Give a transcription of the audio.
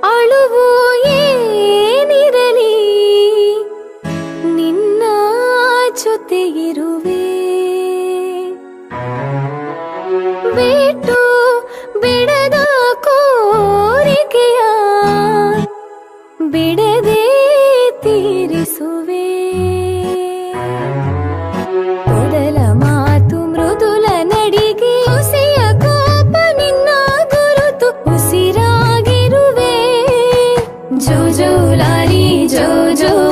ಅಳುವು ಏನಿರಲಿ ನಿನ್ನ ಜೊತೆಗಿರುವೆ. ಬಿಟ್ಟು ಬಿಡದ ಕೋರಿಕೆಯ ಬಿಡದೆ ತೀರಿಸುವೆ. ಮೊದಲ ಮಾತು ಮೃದುಲ ನಡಿಗೆ ಹುಸಿಯ ಕೋಪ ನಿನ್ನ ಗುರುತು ಉಸಿರಾಗಿರುವೆ. ಜೋ ಜೋ ಲಾಲಿ ಜೋ ಜೋ